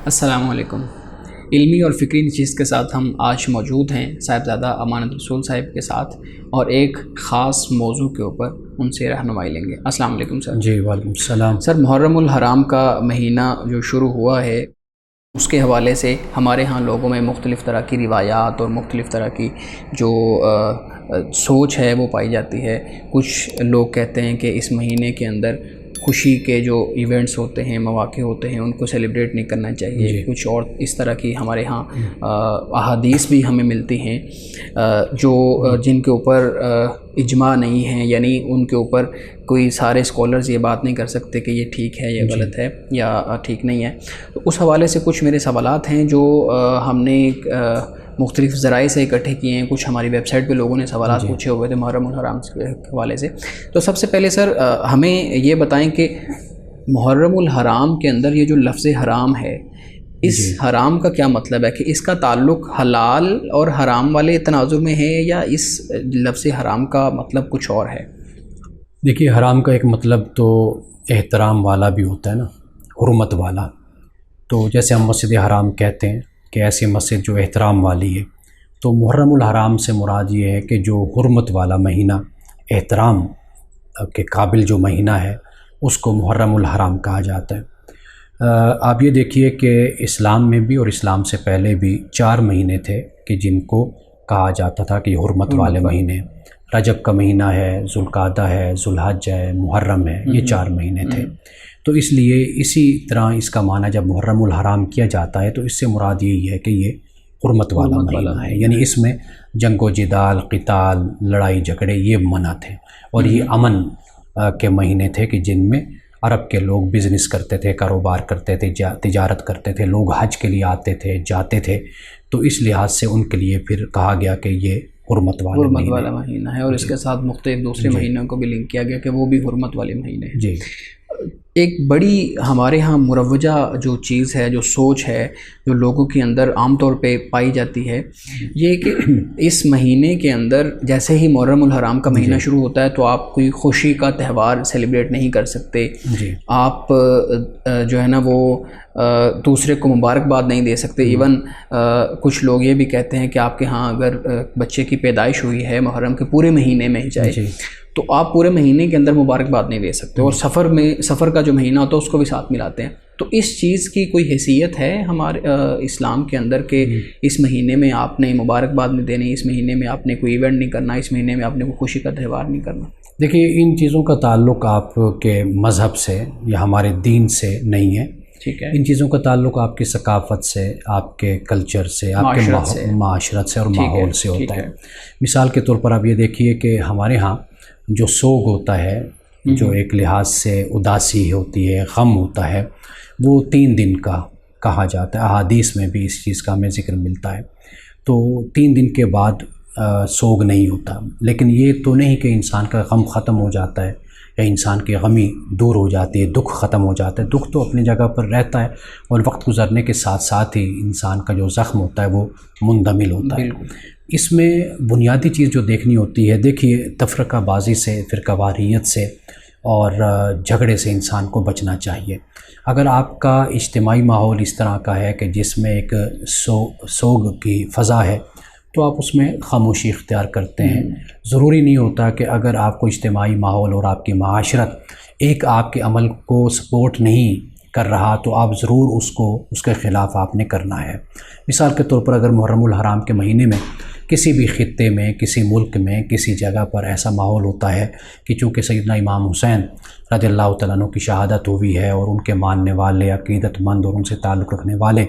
السلام علیکم۔ علمی اور فکری نشست کے ساتھ ہم آج موجود ہیں صاحبزادہ امانت رسول صاحب کے ساتھ، اور ایک خاص موضوع کے اوپر ان سے رہنمائی لیں گے۔ السلام علیکم سر۔ جی وعلیکم السلام۔ سر، محرم الحرام کا مہینہ جو شروع ہوا ہے، اس کے حوالے سے ہمارے ہاں لوگوں میں مختلف طرح کی روایات اور مختلف طرح کی جو سوچ ہے وہ پائی جاتی ہے۔ کچھ لوگ کہتے ہیں کہ اس مہینے کے اندر خوشی کے جو ایونٹس ہوتے ہیں، مواقع ہوتے ہیں، ان کو سیلیبریٹ نہیں کرنا چاہیے۔ جی۔ کچھ اور اس طرح کی ہمارے ہاں احادیث بھی ہمیں ملتی ہیں جو جن کے اوپر اجماع نہیں ہے، یعنی ان کے اوپر کوئی سارے اسکالرز یہ بات نہیں کر سکتے کہ یہ ٹھیک ہے، یہ غلط ہے یا ٹھیک نہیں ہے۔ تو اس حوالے سے کچھ میرے سوالات ہیں جو ہم نے مختلف ذرائع سے اکٹھے کیے ہیں۔ کچھ ہماری ویب سائٹ پہ لوگوں نے سوالات پوچھے ہوئے تھے محرم الحرام کے حوالے سے۔ تو سب سے پہلے سر ہمیں یہ بتائیں کہ محرم الحرام کے اندر یہ جو لفظ حرام ہے، اس حرام کا کیا مطلب ہے؟ کہ اس کا تعلق حلال اور حرام والے تناظر میں ہے، یا اس لفظ حرام کا مطلب کچھ اور ہے؟ دیکھیے، حرام کا ایک مطلب تو احترام والا بھی ہوتا ہے نا، حرمت والا۔ تو جیسے ہم مسجد حرام کہتے ہیں کہ ایسی مسجد جو احترام والی ہے، تو محرم الحرام سے مراد یہ ہے کہ جو حرمت والا مہینہ، احترام کے قابل جو مہینہ ہے، اس کو محرم الحرام کہا جاتا ہے۔ آپ یہ دیکھیے کہ اسلام میں بھی اور اسلام سے پہلے بھی 4 مہینے تھے کہ جن کو کہا جاتا تھا کہ یہ حرمت والے مہینے۔ رجب کا مہینہ ہے، ذوالقعدہ ہے، ذوالحج ہے، محرم ہے، یہ 4 مہینے تھے۔ تو اس لیے اسی طرح اس کا معنی جب محرم الحرام کیا جاتا ہے تو اس سے مراد یہی ہے کہ یہ حرمت والا مہینہ ہے، یعنی اس میں جنگ و جدال، قتال، لڑائی جھگڑے یہ منع تھے، اور یہ امن کے مہینے تھے کہ جن میں عرب کے لوگ بزنس کرتے تھے، کاروبار کرتے تھے، تجارت کرتے تھے، لوگ حج کے لیے آتے تھے، جاتے تھے۔ تو اس لحاظ سے ان کے لیے پھر کہا گیا کہ یہ حرمت والا مہینہ ہے، اور اس کے ساتھ مختلف دوسرے مہینوں کو بھی لنک کیا گیا کہ وہ بھی حرمت والے مہینے ہیں۔ جی۔ ایک بڑی ہمارے ہاں مروجہ جو چیز ہے، جو سوچ ہے، جو لوگوں کے اندر عام طور پہ پائی جاتی ہے، یہ کہ اس مہینے کے اندر جیسے ہی محرم الحرام کا مہینہ شروع ہوتا ہے تو آپ کوئی خوشی کا تہوار سیلیبریٹ نہیں کر سکتے۔ آپ جو ہے نا وہ دوسرے کو مبارکباد نہیں دے سکتے۔ ایون کچھ لوگ یہ بھی کہتے ہیں کہ آپ کے ہاں اگر بچے کی پیدائش ہوئی ہے محرم کے پورے مہینے میں ہی چاہے، تو آپ پورے مہینے کے اندر مبارکباد نہیں دے سکتے، اور سفر کا جو مہینہ ہوتا ہے اس کو بھی ساتھ ملاتے ہیں۔ تو اس چیز کی کوئی حیثیت ہے ہمارے اسلام کے اندر کہ اس مہینے میں آپ نے مبارکباد نہیں دینی، اس مہینے میں آپ نے کوئی ایونٹ نہیں کرنا، اس مہینے میں آپ نے کوئی خوشی کا تہوار نہیں کرنا؟ دیکھیے، ان چیزوں کا تعلق آپ کے مذہب سے یا ہمارے دین سے نہیں ہے۔ ٹھیک ہے۔ ان چیزوں کا تعلق آپ کی ثقافت سے، آپ کے کلچر سے، آپ کے معاشرت سے اور ماحول سے ہوتا ہے۔ مثال کے طور پر آپ یہ دیکھیے کہ ہمارے ہاں جو سوگ ہوتا ہے، جو ایک لحاظ سے اداسی ہوتی ہے، غم ہوتا ہے، وہ 3 دن کا کہا جاتا ہے۔ احادیث میں بھی اس چیز کا ہمیں ذکر ملتا ہے۔ تو 3 دن کے بعد سوگ نہیں ہوتا، لیکن یہ تو نہیں کہ انسان کا غم ختم ہو جاتا ہے یا انسان کی غمی دور ہو جاتی ہے، دکھ ختم ہو جاتا ہے۔ دکھ تو اپنی جگہ پر رہتا ہے، اور وقت گزرنے کے ساتھ ساتھ ہی انسان کا جو زخم ہوتا ہے وہ مندمل ہوتا ہے۔ اس میں بنیادی چیز جو دیکھنی ہوتی ہے، دیکھیے، تفرقہ بازی سے، فرقہ واریت سے اور جھگڑے سے انسان کو بچنا چاہیے۔ اگر آپ کا اجتماعی ماحول اس طرح کا ہے کہ جس میں ایک سوگ کی فضا ہے، تو آپ اس میں خاموشی اختیار کرتے ہیں۔ ضروری نہیں ہوتا کہ اگر آپ کو اجتماعی ماحول اور آپ کی معاشرت ایک آپ کے عمل کو سپورٹ نہیں کر رہا تو آپ ضرور اس کے خلاف آپ نے کرنا ہے۔ مثال کے طور پر اگر محرم الحرام کے مہینے میں کسی بھی خطے میں، کسی ملک میں، کسی جگہ پر ایسا ماحول ہوتا ہے کہ چونکہ سیدنا امام حسین رضی اللہ تعالیٰ عنہ کی شہادت ہوئی ہے، اور ان کے ماننے والے، عقیدت مند اور ان سے تعلق رکھنے والے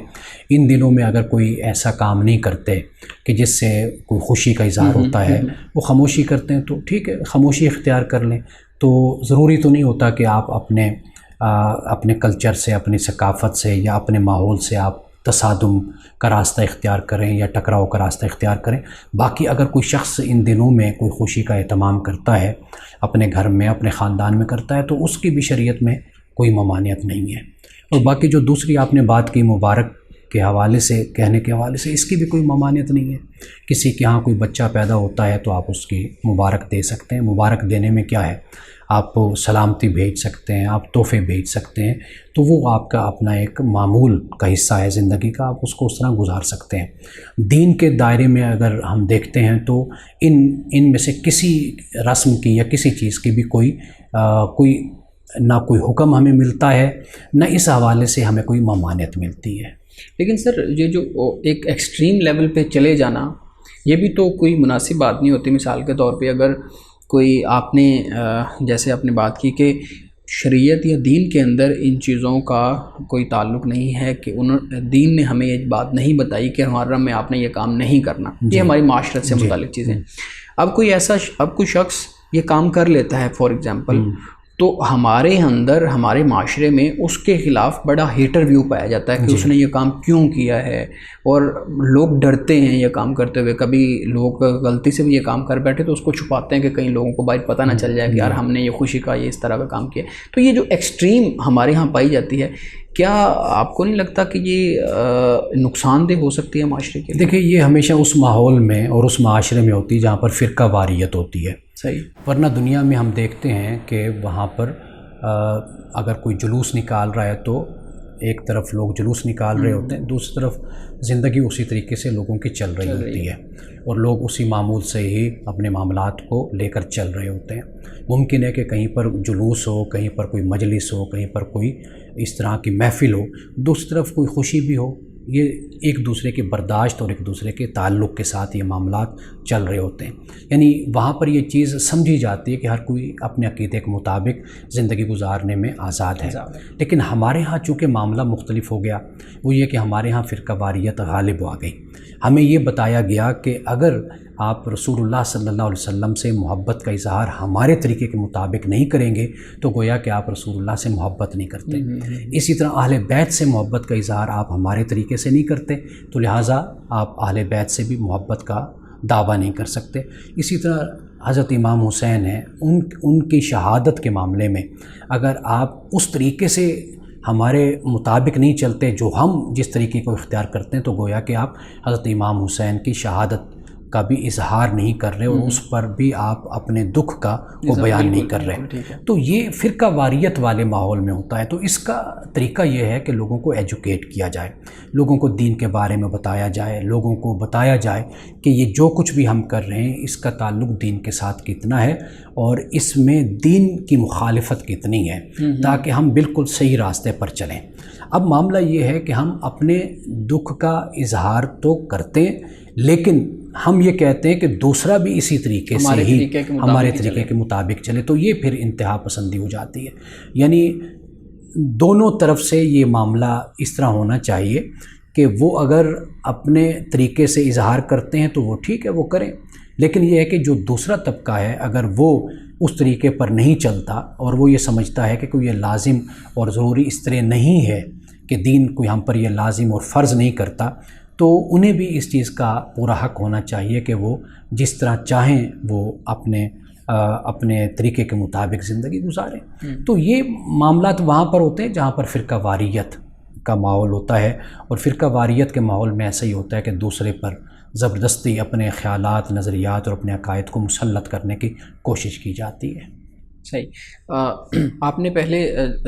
ان دنوں میں اگر کوئی ایسا کام نہیں کرتے کہ جس سے کوئی خوشی کا اظہار ہوتا ہے، وہ خاموشی کرتے ہیں، تو ٹھیک ہے، خاموشی اختیار کر لیں۔ تو ضروری تو نہیں ہوتا کہ آپ اپنے کلچر سے، اپنی ثقافت سے یا اپنے ماحول سے آپ تصادم کا راستہ اختیار کریں یا ٹکراؤ کا راستہ اختیار کریں۔ باقی اگر کوئی شخص ان دنوں میں کوئی خوشی کا اہتمام کرتا ہے، اپنے گھر میں، اپنے خاندان میں کرتا ہے، تو اس کی بھی شریعت میں کوئی ممانعت نہیں ہے۔ اور باقی جو دوسری آپ نے بات کی مبارک کے حوالے سے کہنے کے حوالے سے اس کی بھی کوئی ممانعت نہیں ہے. کسی کے ہاں کوئی بچہ پیدا ہوتا ہے تو آپ اس کی مبارک دے سکتے ہیں. مبارک دینے میں کیا ہے، آپ سلامتی بھیج سکتے ہیں، آپ تحفے بھیج سکتے ہیں، تو وہ آپ کا اپنا ایک معمول کا حصہ ہے زندگی کا، آپ اس کو اس طرح گزار سکتے ہیں. دین کے دائرے میں اگر ہم دیکھتے ہیں تو ان میں سے کسی رسم کی یا کسی چیز کی بھی کوئی نہ کوئی حکم ہمیں ملتا ہے، نہ اس حوالے سے ہمیں کوئی ممانعت ملتی ہے. لیکن سر یہ جو ایک ایکسٹریم لیول پہ چلے جانا، یہ بھی تو کوئی مناسب بات نہیں ہوتی. مثال کے طور پہ اگر کوئی آپ نے جیسے آپ نے بات کی کہ شریعت یا دین کے اندر ان چیزوں کا کوئی تعلق نہیں ہے، کہ دین نے ہمیں یہ بات نہیں بتائی کہ محرم میں آپ نے یہ کام نہیں کرنا، یہ ہماری معاشرت سے متعلق چیزیں. اب کوئی شخص یہ کام کر لیتا ہے فار ایگزامپل، تو ہمارے اندر ہمارے معاشرے میں اس کے خلاف بڑا ہیٹر ویو پایا جاتا ہے کہ اس نے یہ کام کیوں کیا ہے، اور لوگ ڈرتے ہیں یہ کام کرتے ہوئے. کبھی لوگ غلطی سے بھی یہ کام کر بیٹھے تو اس کو چھپاتے ہیں کہ کہیں لوگوں کو باہر پتہ نہ چل جائے کہ یار ہم نے یہ خوشی کا یہ اس طرح کا کام کیا. تو یہ جو ایکسٹریم ہمارے ہاں پائی جاتی ہے، کیا آپ کو نہیں لگتا کہ یہ نقصان دہ ہو سکتی ہے معاشرے کے؟ دیکھیں، یہ ہمیشہ اس ماحول میں اور اس معاشرے میں ہوتی ہے جہاں پر فرقہ واریت ہوتی ہے. صحیح. ورنہ دنیا میں ہم دیکھتے ہیں کہ وہاں پر اگر کوئی جلوس نکال رہا ہے تو ایک طرف لوگ جلوس نکال رہے ہوتے ہیں، دوسری طرف زندگی اسی طریقے سے لوگوں کی چل رہی ہوتی ہے، اور لوگ اسی معمول سے ہی اپنے معاملات کو لے کر چل رہے ہوتے ہیں. ممکن ہے کہ کہیں پر جلوس ہو، کہیں پر کوئی مجلس ہو، کہیں پر کوئی اس طرح کی محفل ہو، دوسری طرف کوئی خوشی بھی ہو. یہ ایک دوسرے کے برداشت اور ایک دوسرے کے تعلق کے ساتھ یہ معاملات چل رہے ہوتے ہیں. یعنی وہاں پر یہ چیز سمجھی جاتی ہے کہ ہر کوئی اپنے عقیدے کے مطابق زندگی گزارنے میں آزاد ہے. لیکن ہمارے ہاں چونکہ معاملہ مختلف ہو گیا، وہ یہ کہ ہمارے ہاں فرقہ واریت غالب آ گئی. ہمیں یہ بتایا گیا کہ اگر آپ رسول اللہ صلی اللہ علیہ وسلم سے محبت کا اظہار ہمارے طریقے کے مطابق نہیں کریں گے تو گویا کہ آپ رسول اللہ سے محبت نہیں کرتے. اسی طرح اہل بیت سے محبت کا اظہار آپ ہمارے طریقے سے نہیں کرتے تو لہٰذا آپ اہل بیت سے بھی محبت کا دعویٰ نہیں کر سکتے. اسی طرح حضرت امام حسین ہیں، ان کی شہادت کے معاملے میں اگر آپ اس طریقے سے ہمارے مطابق نہیں چلتے جو ہم جس طریقے کو اختیار کرتے ہیں تو گویا کہ آپ حضرت امام حسین کی شہادت کا بھی اظہار نہیں کر رہے اور اس پر بھی آپ اپنے دکھ کا وہ بیان نہیں کر رہے. تو یہ فرقہ واریت والے ماحول میں ہوتا ہے. تو اس کا طریقہ یہ ہے کہ لوگوں کو ایجوکیٹ کیا جائے، لوگوں کو دین کے بارے میں بتایا جائے، لوگوں کو بتایا جائے کہ یہ جو کچھ بھی ہم کر رہے ہیں اس کا تعلق دین کے ساتھ کتنا ہے اور اس میں دین کی مخالفت کتنی ہے، تاکہ ہم بالکل صحیح راستے پر چلیں. اب معاملہ یہ ہے کہ ہم اپنے دکھ کا اظہار تو کرتے ہیں، لیکن ہم یہ کہتے ہیں کہ دوسرا بھی اسی طریقے سے ہی ہمارے طریقے کے مطابق چلے، تو یہ پھر انتہا پسندی ہو جاتی ہے. یعنی دونوں طرف سے یہ معاملہ اس طرح ہونا چاہیے کہ وہ اگر اپنے طریقے سے اظہار کرتے ہیں تو وہ ٹھیک ہے، وہ کریں، لیکن یہ ہے کہ جو دوسرا طبقہ ہے اگر وہ اس طریقے پر نہیں چلتا اور وہ یہ سمجھتا ہے کہ کوئی یہ لازم اور ضروری اس طرح نہیں ہے کہ دین کوئی ہم پر یہ لازم اور فرض نہیں کرتا، تو انہیں بھی اس چیز کا پورا حق ہونا چاہیے کہ وہ جس طرح چاہیں وہ اپنے طریقے کے مطابق زندگی گزاریں. تو یہ معاملات وہاں پر ہوتے ہیں جہاں پر فرقہ واریت کا ماحول ہوتا ہے، اور فرقہ واریت کے ماحول میں ایسا ہی ہوتا ہے کہ دوسرے پر زبردستی اپنے خیالات، نظریات اور اپنے عقائد کو مسلط کرنے کی کوشش کی جاتی ہے. صحیح. آپ نے پہلے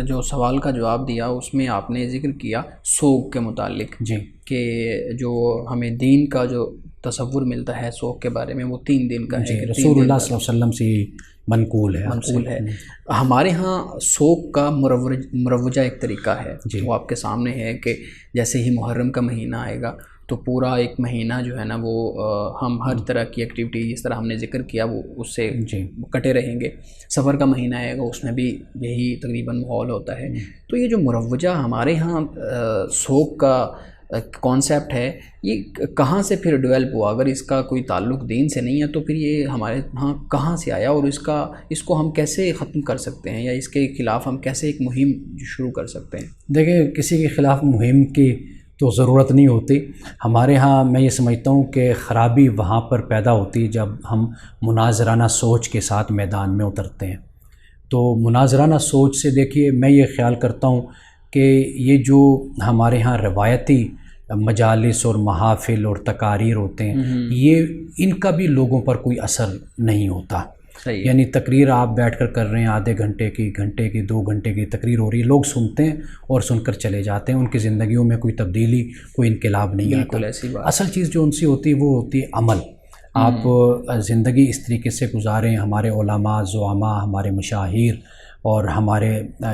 جو سوال کا جواب دیا اس میں آپ نے ذکر کیا سوگ کے متعلق، جی، کہ جو ہمیں دین کا جو تصور ملتا ہے سوگ کے بارے میں وہ 3 دن کا ہے. جی، رسول اللہ صلی اللہ علیہ وسلم سے منقول ہے. ہمارے ہاں سوگ کا مروجہ ایک طریقہ ہے وہ آپ کے سامنے ہے کہ جیسے ہی محرم کا مہینہ آئے گا تو پورا ایک مہینہ جو ہے نا وہ ہم ہر طرح کی ایکٹیویٹی جس طرح ہم نے ذکر کیا وہ اس سے کٹے رہیں گے. سفر کا مہینہ آئے گا اس میں بھی یہی تقریباً ماحول ہوتا ہے. تو یہ جو مروجہ ہمارے ہاں سوگ کا کانسیپٹ ہے یہ کہاں سے پھر ڈیولپ ہوا؟ اگر اس کا کوئی تعلق دین سے نہیں ہے تو پھر یہ ہمارے ہاں کہاں سے آیا اور اس کو ہم کیسے ختم کر سکتے ہیں یا اس کے خلاف ہم کیسے ایک مہم شروع کر سکتے ہیں؟ دیکھیں، کسی کے خلاف مہم کی تو ضرورت نہیں ہوتی. ہمارے ہاں میں یہ سمجھتا ہوں کہ خرابی وہاں پر پیدا ہوتی جب ہم مناظرانہ سوچ کے ساتھ میدان میں اترتے ہیں. تو مناظرانہ سوچ سے دیکھیے میں یہ خیال کرتا ہوں کہ یہ جو ہمارے ہاں روایتی مجالس اور محافل اور تقاریر ہوتے ہیں، یہ ان کا بھی لوگوں پر کوئی اثر نہیں ہوتا. یعنی تقریر آپ بیٹھ کر رہے ہیں، آدھے گھنٹے کی، 2 گھنٹے کی تقریر ہو رہی ہے، لوگ سنتے ہیں اور سن کر چلے جاتے ہیں، ان کی زندگیوں میں کوئی تبدیلی، کوئی انقلاب نہیں آتا. اصل چیز جو ان سے ہوتی ہے وہ ہوتی ہے عمل. آپ زندگی اس طریقے سے گزاریں. ہمارے علماء، زعماء، ہمارے مشاہیر اور ہمارے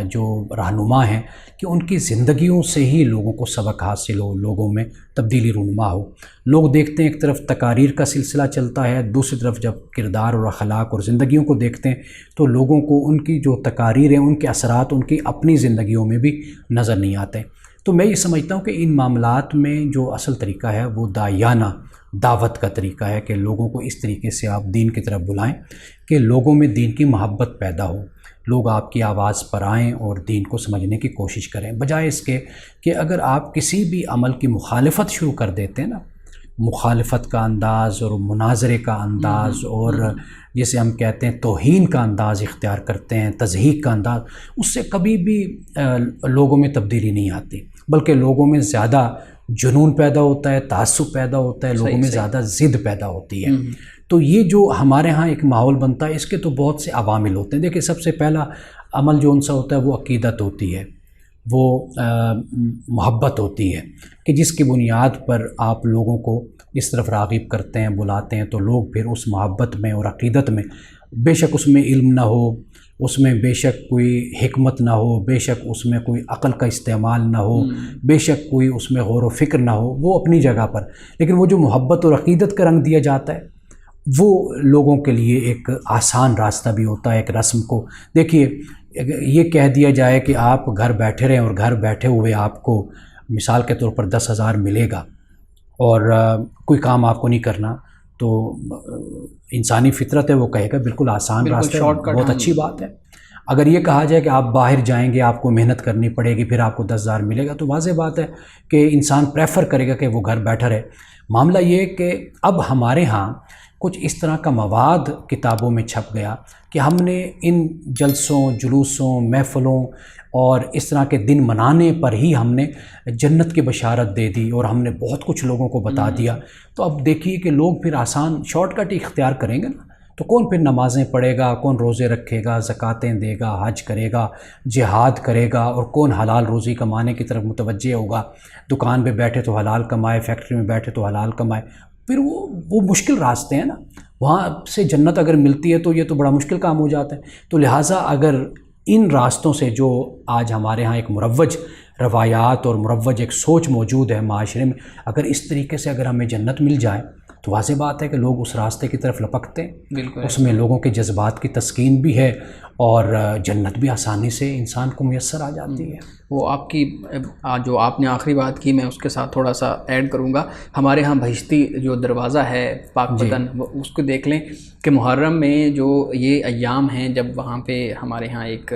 جو رہنما ہیں کہ ان کی زندگیوں سے ہی لوگوں کو سبق حاصل ہو، لوگوں میں تبدیلی رونما ہو. لوگ دیکھتے ہیں ایک طرف تقاریر کا سلسلہ چلتا ہے، دوسری طرف جب کردار اور اخلاق اور زندگیوں کو دیکھتے ہیں تو لوگوں کو ان کی جو تقاریر ہیں ان کے اثرات ان کی اپنی زندگیوں میں بھی نظر نہیں آتے. تو میں یہ سمجھتا ہوں کہ ان معاملات میں جو اصل طریقہ ہے وہ داعیانہ دعوت کا طریقہ ہے کہ لوگوں کو اس طریقے سے آپ دین کی طرف بلائیں کہ لوگوں میں دین کی محبت پیدا ہو، لوگ آپ کی آواز پر آئیں اور دین کو سمجھنے کی کوشش کریں، بجائے اس کے کہ اگر آپ کسی بھی عمل کی مخالفت شروع کر دیتے ہیں نا، مخالفت کا انداز اور مناظرے کا انداز اور جسے ہم کہتے ہیں توہین کا انداز اختیار کرتے ہیں، تضحیک کا انداز، اس سے کبھی بھی لوگوں میں تبدیلی نہیں آتی، بلکہ لوگوں میں زیادہ جنون پیدا ہوتا ہے، تعصب پیدا ہوتا ہے، لوگوں میں زیادہ ضد پیدا ہوتی ہے. تو یہ جو ہمارے ہاں ایک ماحول بنتا ہے، اس کے تو بہت سے عوامل ہوتے ہیں. دیکھیں، سب سے پہلا عمل جو ان سے ہوتا ہے وہ عقیدت ہوتی ہے، وہ محبت ہوتی ہے کہ جس کی بنیاد پر آپ لوگوں کو اس طرف راغب کرتے ہیں، بلاتے ہیں، تو لوگ پھر اس محبت میں اور عقیدت میں، بے شک اس میں علم نہ ہو، اس میں بے شک کوئی حکمت نہ ہو، بے شک اس میں کوئی عقل کا استعمال نہ ہو، بے شک کوئی اس میں غور و فکر نہ ہو، وہ اپنی جگہ پر، لیکن وہ جو محبت اور عقیدت کا رنگ دیا جاتا ہے وہ لوگوں کے لیے ایک آسان راستہ بھی ہوتا ہے. ایک رسم کو دیکھیے، یہ کہہ دیا جائے کہ آپ گھر بیٹھے رہیں اور گھر بیٹھے ہوئے آپ کو مثال کے طور پر 10,000 ملے گا اور کوئی کام آپ کو نہیں کرنا، تو انسانی فطرت ہے وہ کہے گا بالکل آسان راستہ ہے، بہت اچھی بات ہے. اگر یہ کہا جائے کہ آپ باہر جائیں گے، آپ کو محنت کرنی پڑے گی، پھر آپ کو 10,000 ملے گا، تو واضح بات ہے کہ انسان پریفر کرے گا کہ وہ گھر بیٹھا رہے. معاملہ یہ ہے کہ اب ہمارے ہاں کچھ اس طرح کا مواد کتابوں میں چھپ گیا کہ ہم نے ان جلسوں، جلوسوں، محفلوں اور اس طرح کے دن منانے پر ہی ہم نے جنت کی بشارت دے دی اور ہم نے بہت کچھ لوگوں کو بتا دیا. تو اب دیکھیے کہ لوگ پھر آسان شارٹ کٹ اختیار کریں گے نا، تو کون پھر نمازیں پڑھے گا، کون روزے رکھے گا، زکاتیں دے گا، حج کرے گا، جہاد کرے گا، اور کون حلال روزی کمانے کی طرف متوجہ ہوگا. دکان پہ بیٹھے تو حلال کمائے، فیکٹری میں بیٹھے تو حلال کمائے. پھر وہ مشکل راستے ہیں نا، وہاں سے جنت اگر ملتی ہے تو یہ تو بڑا مشکل کام ہو جاتا ہے. تو لہٰذا اگر ان راستوں سے جو آج ہمارے ہاں ایک مروج روایات اور مروج ایک سوچ موجود ہے معاشرے میں، اگر اس طریقے سے اگر ہمیں جنت مل جائے تو واضح بات ہے کہ لوگ اس راستے کی طرف لپکتے ہیں. بالکل، اس میں لوگوں کے جذبات کی تسکین بھی ہے اور جنت بھی آسانی سے انسان کو میسر آ جاتی ہے. وہ آپ کی جو آپ نے آخری بات کی، میں اس کے ساتھ تھوڑا سا ایڈ کروں گا. ہمارے ہاں بہشتی جو دروازہ ہے پاک پتن، اس کو دیکھ لیں کہ محرم میں جو یہ ایام ہیں جب وہاں پہ ہمارے ہاں ایک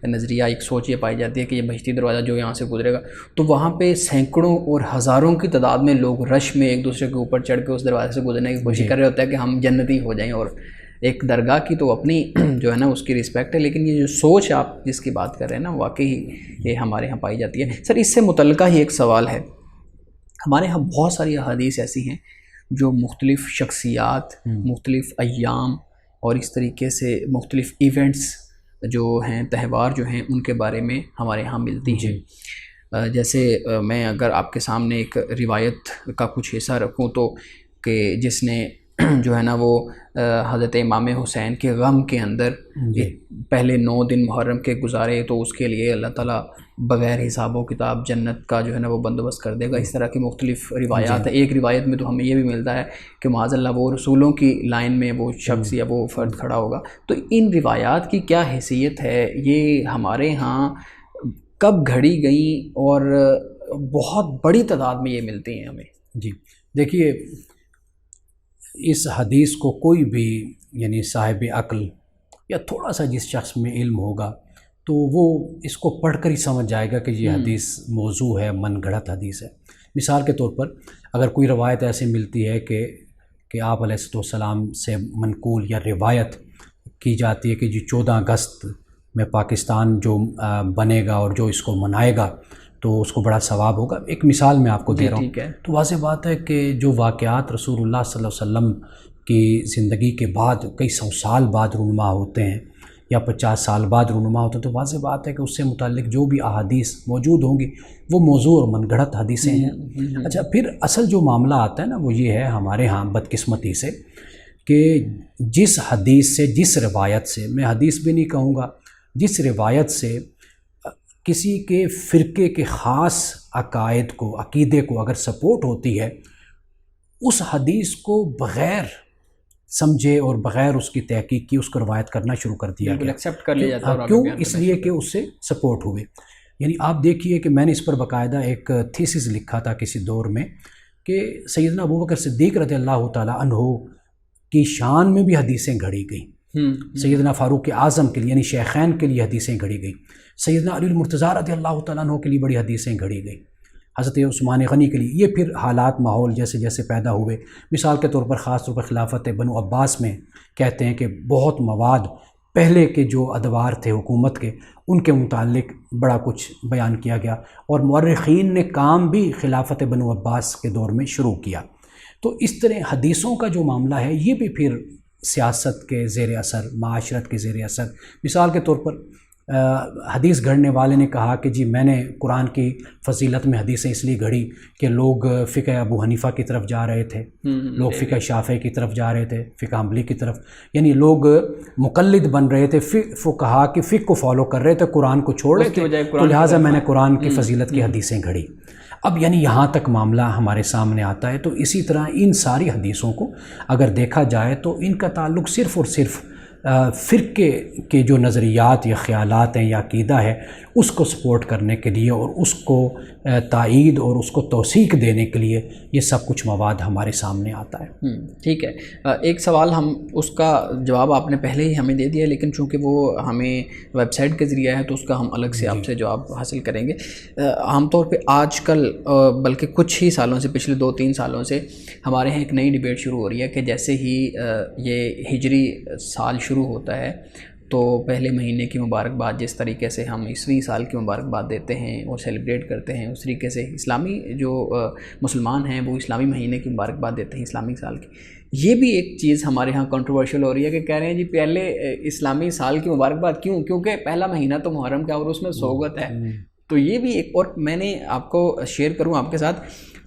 نظریہ، ایک سوچ یہ پائی جاتی ہے کہ یہ بہشتی دروازہ جو یہاں سے گزرے گا، تو وہاں پہ سینکڑوں اور ہزاروں کی تعداد میں لوگ رش میں ایک دوسرے کے اوپر چڑھ کے اس دروازے سے گزرنے کی کوشش کر رہے ہوتے ہیں کہ ہم جنتی ہو جائیں. اور ایک درگاہ کی تو اپنی جو ہے نا اس کی رسپیکٹ ہے، لیکن یہ جو سوچ آپ جس کی بات کر رہے ہیں نا، واقعی یہ ہمارے ہاں پائی جاتی ہے. سر، اس سے متعلقہ ہی ایک سوال ہے. ہمارے ہاں بہت ساری احادیث ایسی ہیں جو مختلف شخصیات، مختلف ایام اور اس طریقے سے مختلف ایونٹس جو ہیں، تہوار جو ہیں، ان کے بارے میں ہمارے ہاں ملتی ہیں. جیسے میں اگر آپ کے سامنے ایک روایت کا کچھ حصہ رکھوں تو کہ جس نے جو ہے نا وہ حضرت امام حسین کے غم کے اندر پہلے 9 دن محرم کے گزارے، تو اس کے لیے اللہ تعالیٰ بغیر حساب و کتاب جنت کا جو ہے نا وہ بندوبست کر دے گا. اس طرح کی مختلف روایات ہیں. ایک روایت میں تو ہمیں یہ بھی ملتا ہے کہ معاذ اللہ وہ رسولوں کی لائن میں وہ شخص یا وہ فرد کھڑا ہوگا. تو ان روایات کی کیا حیثیت ہے؟ یہ ہمارے ہاں کب گھڑی گئیں اور بہت بڑی تعداد میں یہ ملتی ہیں ہمیں؟ جی دیکھیے، اس حدیث کو کوئی بھی یعنی صاحب عقل یا تھوڑا سا جس شخص میں علم ہوگا تو وہ اس کو پڑھ کر ہی سمجھ جائے گا کہ یہ حدیث موضوع ہے، من گھڑت حدیث ہے. مثال کے طور پر اگر کوئی روایت ایسے ملتی ہے کہ آپ علیہ السلام سے منقول یا روایت کی جاتی ہے کہ جی 14 اگست میں پاکستان جو بنے گا اور جو اس کو منائے گا تو اس کو بڑا ثواب ہوگا. ایک مثال میں آپ کو دے رہا ہوں. تو واضح بات ہے کہ جو واقعات رسول اللہ صلی اللہ علیہ وسلم کی زندگی کے بعد کئی سو سال بعد رونما ہوتے ہیں یا 50 سال بعد رونما ہوتے ہیں، تو واضح بات ہے کہ اس سے متعلق جو بھی احادیث موجود ہوں گی وہ موضوع اور من گھڑت حدیثیں ہیں. اچھا، پھر اصل جو معاملہ آتا ہے نا وہ یہ ہے ہمارے ہاں بدقسمتی سے کہ جس حدیث سے، جس روایت سے، میں حدیث بھی نہیں کہوں گا، جس روایت سے کسی کے فرقے کے خاص عقائد کو، عقیدے کو اگر سپورٹ ہوتی ہے، اس حدیث کو بغیر سمجھے اور بغیر اس کی تحقیق کی اس کو روایت کرنا شروع کر دیا گیا. ایکسیپٹ کر لیا جاتا ہے. کیوں؟ اس لیے کہ اس سے سپورٹ ہوئے. یعنی آپ دیکھیے کہ میں نے اس پر باقاعدہ ایک تھیسس لکھا تھا کسی دور میں کہ سیدنا ابوبکر صدیق رضی اللہ تعالی عنہ کی شان میں بھی حدیثیں گھڑی گئیں. سیدنا فاروق اعظم کے لیے یعنی شیخین کے لیے حدیثیں گھڑی گئیں. سیدنا علی المرتضیٰ رضی اللہ تعالیٰ عنہ کے لیے بڑی حدیثیں گھڑی گئیں. حضرت عثمان غنی کے لیے. یہ پھر حالات ماحول جیسے جیسے پیدا ہوئے، مثال کے طور پر خاص طور پر خلافت بنو عباس میں کہتے ہیں کہ بہت مواد پہلے کے جو ادوار تھے حکومت کے ان کے متعلق بڑا کچھ بیان کیا گیا، اور مورخین نے کام بھی خلافت بنو عباس کے دور میں شروع کیا. تو اس طرح حدیثوں کا جو معاملہ ہے یہ بھی پھر سیاست کے زیر اثر، معاشرت کے زیر اثر. مثال کے طور پر حدیث گھڑنے والے نے کہا کہ جی میں نے قرآن کی فضیلت میں حدیثیں اس لیے گھڑی کہ لوگ فقہ ابو حنیفہ کی طرف جا رہے تھے، لوگ فقہ شافعی کی طرف جا رہے تھے، فقہ حنبلی کی طرف، یعنی لوگ مقلد بن رہے تھے، فقہا کی فقہ کو فالو کر رہے تھے، قرآن کو چھوڑ رہے تھے، تو لہٰذا میں نے قرآن کی فضیلت کی حدیثیں گھڑی. اب یعنی یہاں تک معاملہ ہمارے سامنے آتا ہے. تو اسی طرح ان ساری حدیثوں کو اگر دیکھا جائے تو ان کا تعلق صرف اور صرف فرقے کے جو نظریات یا خیالات ہیں یا عقیدہ ہے اس کو سپورٹ کرنے کے لیے اور اس کو تائید اور اس کو توثیق دینے کے لیے یہ سب کچھ مواد ہمارے سامنے آتا ہے. ٹھیک ہے. ایک سوال ہم اس کا جواب آپ نے پہلے ہی ہمیں دے دیا، لیکن چونکہ وہ ہمیں ویب سائٹ کے ذریعے ہے تو اس کا ہم الگ سے آپ سے جواب حاصل کریں گے. عام طور پہ آج کل بلکہ کچھ ہی سالوں سے، پچھلے 2-3 سالوں سے ہمارے یہاں ایک نئی ڈیبیٹ شروع ہو رہی ہے کہ جیسے ہی یہ ہجری سال شروع ہوتا ہے تو پہلے مہینے کی مبارکباد جس طریقے سے ہم عیسوی سال کی مبارکباد دیتے ہیں اور سیلیبریٹ کرتے ہیں، اس طریقے سے اسلامی جو مسلمان ہیں وہ اسلامی مہینے کی مبارکباد دیتے ہیں اسلامی سال کی. یہ بھی ایک چیز ہمارے ہاں کنٹروورشل ہو رہی ہے کہ کہہ رہے ہیں جی پہلے اسلامی سال کی مبارکباد کیوں؟ کیونکہ پہلا مہینہ تو محرم کا اور اس میں سوگت ہے. تو یہ بھی ایک، اور میں نے آپ کو شیئر کروں آپ کے ساتھ،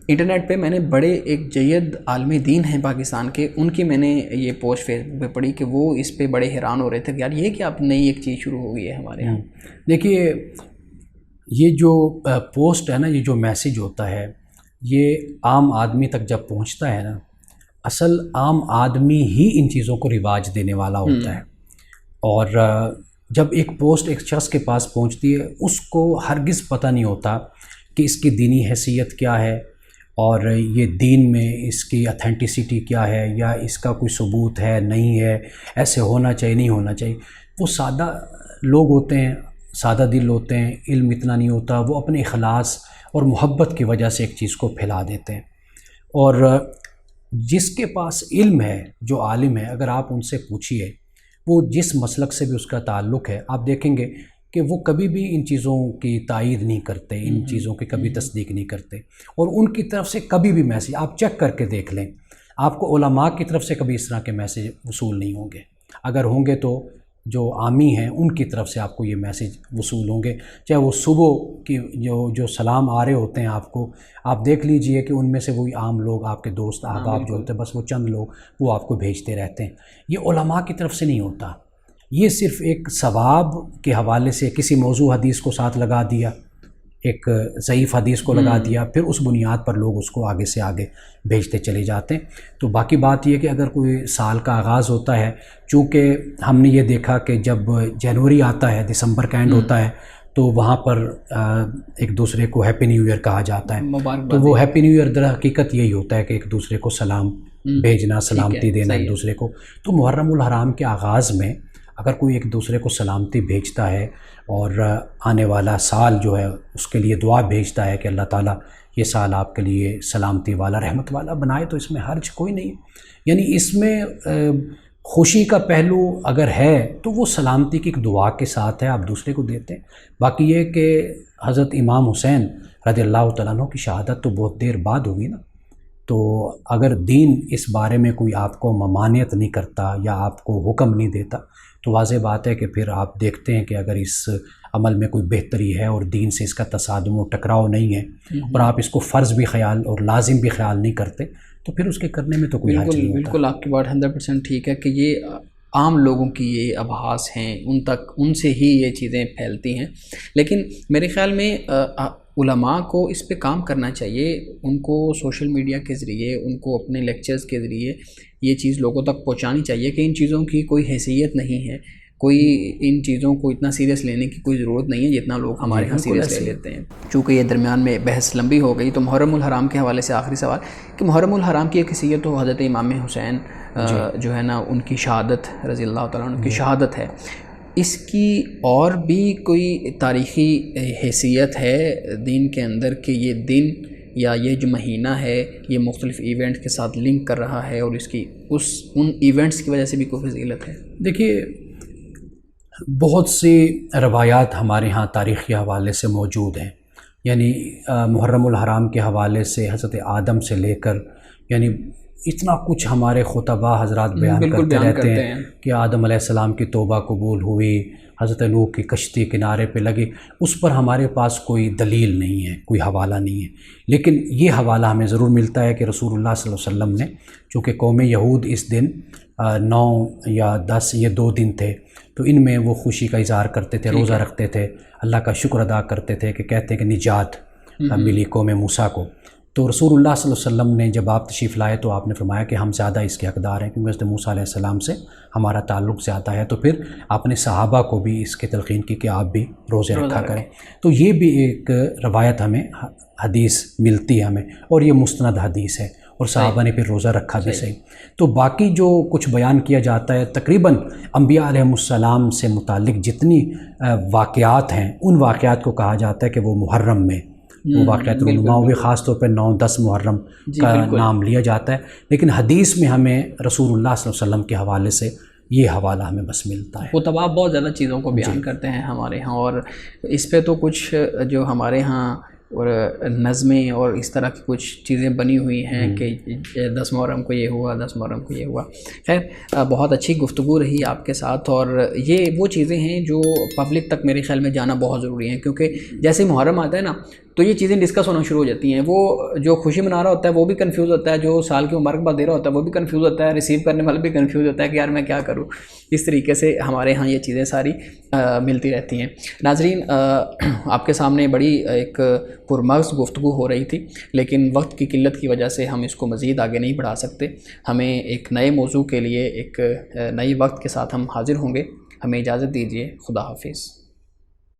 انٹرنیٹ پہ میں نے بڑے ایک جید عالم دین ہیں پاکستان کے، ان کی میں نے یہ پوسٹ فیس بک پہ پڑھی کہ وہ اس پہ بڑے حیران ہو رہے تھے کہ یار یہ کہ اب نئی ایک چیز شروع ہو گئی ہے ہمارے یہاں. دیکھیے یہ جو پوسٹ ہے نا، یہ جو میسیج ہوتا ہے یہ عام آدمی تک جب پہنچتا ہے نا، اصل عام آدمی ہی ان چیزوں کو رواج دینے والا ہوتا ہے. اور جب ایک پوسٹ ایک شخص کے پاس پہنچتی ہے اس کو ہرگز پتہ نہیں ہوتا کہ اس کی دینی حیثیت کیا ہے اور یہ دین میں اس کی اتھینٹسٹی کیا ہے یا اس کا کوئی ثبوت ہے نہیں ہے، ایسے ہونا چاہیے نہیں ہونا چاہیے. وہ سادہ لوگ ہوتے ہیں، سادہ دل ہوتے ہیں، علم اتنا نہیں ہوتا، وہ اپنے اخلاص اور محبت کی وجہ سے ایک چیز کو پھیلا دیتے ہیں. اور جس کے پاس علم ہے، جو عالم ہے، اگر آپ ان سے پوچھیے وہ جس مسلک سے بھی اس کا تعلق ہے، آپ دیکھیں گے کہ وہ کبھی بھی ان چیزوں کی تائید نہیں کرتے، ان چیزوں کی کبھی تصدیق نہیں کرتے. اور ان کی طرف سے کبھی بھی میسیج آپ چیک کر کے دیکھ لیں، آپ کو علماء کی طرف سے کبھی اس طرح کے میسیج وصول نہیں ہوں گے. اگر ہوں گے تو جو عامی ہیں ان کی طرف سے آپ کو یہ میسیج وصول ہوں گے، چاہے وہ صبح کی جو سلام آ رہے ہوتے ہیں آپ کو، آپ دیکھ لیجئے کہ ان میں سے وہی عام لوگ، آپ کے دوست احباب جو ہوتے ہیں، بس وہ چند لوگ وہ آپ کو بھیجتے رہتے ہیں. یہ علماء کی طرف سے نہیں ہوتا. یہ صرف ایک ثواب کے حوالے سے کسی موضوع حدیث کو ساتھ لگا دیا، ایک ضعیف حدیث کو لگا دیا، پھر اس بنیاد پر لوگ اس کو آگے سے آگے بھیجتے چلے جاتے ہیں. تو باقی بات یہ کہ اگر کوئی سال کا آغاز ہوتا ہے، چونکہ ہم نے یہ دیکھا کہ جب جنوری آتا ہے، دسمبر کا اینڈ ہوتا ہے، تو وہاں پر ایک دوسرے کو ہیپی نیو ایئر کہا جاتا ہے. تو وہ ہیپی نیو ایئر در حقیقت یہی ہوتا ہے کہ ایک دوسرے کو سلام بھیجنا، سلامتی دینا ایک دوسرے کو. تو محرم الحرام کے آغاز میں اگر کوئی ایک دوسرے کو سلامتی بھیجتا ہے اور آنے والا سال جو ہے اس کے لیے دعا بھیجتا ہے کہ اللہ تعالیٰ یہ سال آپ کے لیے سلامتی والا، رحمت والا بنائے، تو اس میں حرج کوئی نہیں. یعنی اس میں خوشی کا پہلو اگر ہے تو وہ سلامتی کی ایک دعا کے ساتھ ہے، آپ دوسرے کو دیتے ہیں۔ باقی یہ کہ حضرت امام حسین رضی اللہ تعالیٰ عنہ کی شہادت تو بہت دیر بعد ہوئی نا، تو اگر دین اس بارے میں کوئی آپ کو ممانعت نہیں کرتا یا آپ کو حکم نہیں دیتا تو واضح بات ہے کہ پھر آپ دیکھتے ہیں کہ اگر اس عمل میں کوئی بہتری ہے اور دین سے اس کا تصادم و ٹکراؤ نہیں ہے اور آپ اس کو فرض بھی خیال اور لازم بھی خیال نہیں کرتے تو پھر اس کے کرنے میں تو کوئی حرج نہیں ہوتا۔ بالکل آپ کی بات 100% ٹھیک ہے کہ یہ عام لوگوں کی یہ ابحاث ہیں، ان سے ہی یہ چیزیں پھیلتی ہیں، لیکن میرے خیال میں علماء کو اس پہ کام کرنا چاہیے، ان کو سوشل میڈیا کے ذریعے، ان کو اپنے لیکچرز کے ذریعے یہ چیز لوگوں تک پہنچانی چاہیے کہ ان چیزوں کی کوئی حیثیت نہیں ہے، کوئی ان چیزوں کو اتنا سیریس لینے کی کوئی ضرورت نہیں ہے جتنا لوگ ہمارے یہاں سیریس لے لیتے ہیں۔ چونکہ یہ درمیان میں بحث لمبی ہو گئی تو محرم الحرام کے حوالے سے آخری سوال کہ محرم الحرام کی ایک حیثیت تو حضرت امام حسین جو ہے نا ان کی شہادت رضی اللہ تعالیٰ عنہ کی شہادت ہے، اس کی اور بھی کوئی تاریخی حیثیت ہے دین کے اندر کہ یہ دن یا یہ جو مہینہ ہے یہ مختلف ایونٹ کے ساتھ لنک کر رہا ہے اور اس کی ان ایونٹس کی وجہ سے بھی کوئی فضیلت ہے؟ دیکھیے بہت سی روایات ہمارے ہاں تاریخی حوالے سے موجود ہیں، یعنی محرم الحرام کے حوالے سے حضرت آدم سے لے کر یعنی اتنا کچھ ہمارے خطباء حضرات بیان کرتے رہتے ہیں کہ آدم علیہ السلام کی توبہ قبول ہوئی، حضرت نوح کی کشتی کنارے پہ لگی، اس پر ہمارے پاس کوئی دلیل نہیں ہے، کوئی حوالہ نہیں ہے، لیکن یہ حوالہ ہمیں ضرور ملتا ہے کہ رسول اللہ صلی اللہ علیہ وسلم نے، چونکہ قوم یہود اس دن 9 یا 10 یہ 2 دن تھے تو ان میں وہ خوشی کا اظہار کرتے تھے، روزہ رکھتے تھے، اللہ کا شکر ادا کرتے تھے کہ کہتے ہیں کہ نجات ملی قوم موسیٰ کو۔ تو رسول اللہ صلی اللہ علیہ وسلم نے جب آپ تشریف لائے تو آپ نے فرمایا کہ ہم زیادہ اس کے حقدار ہیں کیونکہ حضرت موسیٰ علیہ السلام سے ہمارا تعلق زیادہ ہے، تو پھر آپ نے صحابہ کو بھی اس کی تلقین کی کہ آپ بھی روزے رکھا کریں۔ تو یہ بھی ایک روایت ہمیں حدیث ملتی ہے ہمیں، اور یہ مستند حدیث ہے، اور صحابہ نے پھر روزہ رکھا بھی صحیح۔ تو باقی جو کچھ بیان کیا جاتا ہے تقریباً انبیاء علیہ السلام سے متعلق جتنی واقعات ہیں ان واقعات کو کہا جاتا ہے کہ وہ محرم میں وہ واقعات رونما ہوئے، خاص طور پہ 9-10 محرم کا نام لیا جاتا ہے، لیکن حدیث میں ہمیں رسول اللہ صلی اللہ علیہ وسلم کے حوالے سے یہ حوالہ ہمیں بس ملتا ہے۔ وہ تباہ بہت زیادہ چیزوں کو بیان کرتے ہیں ہمارے ہاں، اور اس پہ تو کچھ جو ہمارے ہاں اور نظمیں اور اس طرح کی کچھ چیزیں بنی ہوئی ہیں کہ 10 محرم کو یہ ہوا، 10 محرم کو یہ ہوا۔ خیر بہت اچھی گفتگو رہی آپ کے ساتھ، اور یہ وہ چیزیں ہیں جو پبلک تک میرے خیال میں جانا بہت ضروری ہیں، کیونکہ جیسے محرم آتا ہے نا تو یہ چیزیں ڈسکس ہونا شروع ہو جاتی ہیں، وہ جو خوشی منا رہا ہوتا ہے وہ بھی کنفیوز ہوتا ہے، جو سال کی مبارکباد دے رہا ہوتا ہے وہ بھی کنفیوز ہوتا ہے، ریسیو کرنے والا بھی کنفیوز ہوتا ہے کہ یار میں کیا کروں۔ اس طریقے سے ہمارے ہاں یہ چیزیں ساری ملتی رہتی ہیں۔ ناظرین آپ کے سامنے بڑی ایک پرمغز گفتگو ہو رہی تھی، لیکن وقت کی قلت کی وجہ سے ہم اس کو مزید آگے نہیں بڑھا سکتے۔ ہمیں ایک نئے موضوع کے لیے ایک نئی وقت کے ساتھ ہم حاضر ہوں گے۔ ہمیں اجازت دیجیے، خدا حافظ۔